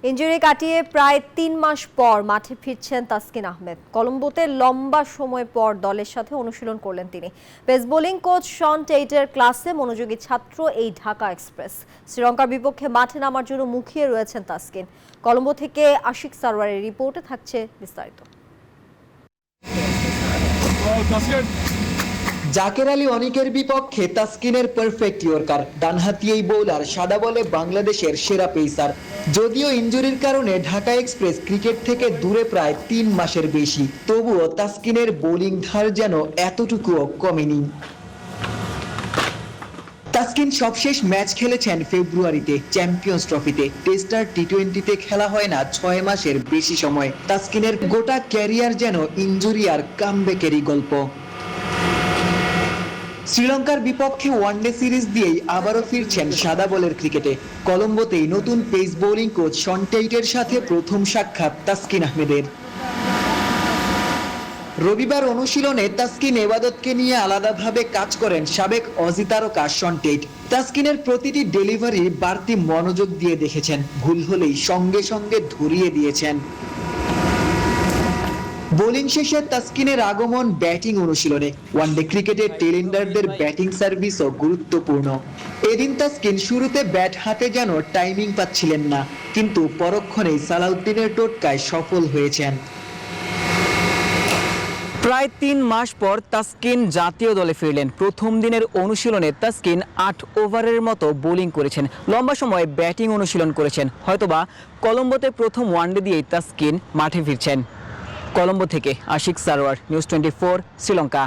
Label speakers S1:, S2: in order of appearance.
S1: Injury কাটিয়ে প্রায় ৩ মাস পর মাঠে ফিরছেন তাসকিন আহমেদ। কলম্বোতে লম্বা সময় পর দলের সাথে অনুশীলন করলেন তিনি। পেস বোলিং কোচ শন টেইটের ক্লাসে মনোযোগী ছাত্র এই ঢাকা এক্সপ্রেস। শ্রীলঙ্কার বিপক্ষে মাঠে নামার জন্য মুখিয়ে রয়েছেন তাসকিন। কলম্বো থেকে আশিক সারওয়ারের রিপোর্টে থাকছে বিস্তারিত।
S2: জাকের আলী অনিকের বিপক্ষে তাসকিনের পারফেক্ট ইয়র্কার। ডানহাতি এই বোলার সাদা বলে বাংলাদেশের সেরা পেসার। যদিও ইনজুরির কারণে ঢাকা এক্সপ্রেস ক্রিকেট থেকে দূরে প্রায় ৩ মাসের বেশি, তবুও তাসকিনের বোলিং ধার যেন এতটুকুও কমেনি। তাসকিন সবশেষ ম্যাচ খেলেছেন ফেব্রুয়ারিতে চ্যাম্পিয়ন্স ট্রফিতে। টেস্ট আর টি-20তে খেলা হয় না 6 মাসের বেশি সময়। তাসকিনের গোটা ক্যারিয়ার যেন ইনজুরি আর কামব্যাকেরই গল্প। শ্রীলঙ্কার বিপক্ষে ওয়ানডে সিরিজ দিয়েই আবারও ফিরছেন সাদা বলের ক্রিকেটে। কলম্বোতেই নতুন পেস বোলিং কোচ শন টেইটের সাথে প্রথম সাক্ষাৎ তাসকিন আহমেদের। রবিবার অনুশীলনে তাসকিন এবাদতকে নিয়ে আলাদাভাবে কাজ করেন সাবেক অজি তারকা শন টেইট। তাসকিনের প্রতিটি ডেলিভারি বাড়তি মনোযোগ দিয়ে দেখেছেন, ভুল হলেই সঙ্গে সঙ্গে ধরিয়ে দিয়েছেন। বোলিং শেষে তাসকিনের আগমন ব্যাটিং অনুশীলনে। ওয়ানডে ক্রিকেটে টেলেন্ডারদের ব্যাটিং সার্ভিসও গুরুত্বপূর্ণ। এদিন তাসকিন শুরুতে ব্যাট হাতে যেন টাইমিং পাচ্ছিলেন না, কিন্তু পরক্ষণেই সালাউদ্দিনের টোটকায় সফল হয়েছেন।
S3: প্রায় ৩ মাস পর তাসকিন জাতীয় দলে ফিরলেন। প্রথম দিনের অনুশীলনে তাসকিন ৮ ওভারের মতো বোলিং করেছেন, লম্বা সময় ব্যাটিং অনুশীলন করেছেন। হয়তোবা কলম্বোতে প্রথম ওয়ানডে দিয়েই তাসকিন মাঠে ফিরছেন। কলম্বো থেকে আশিক সারওয়ার, নিউজ 24, শ্রীলঙ্কা।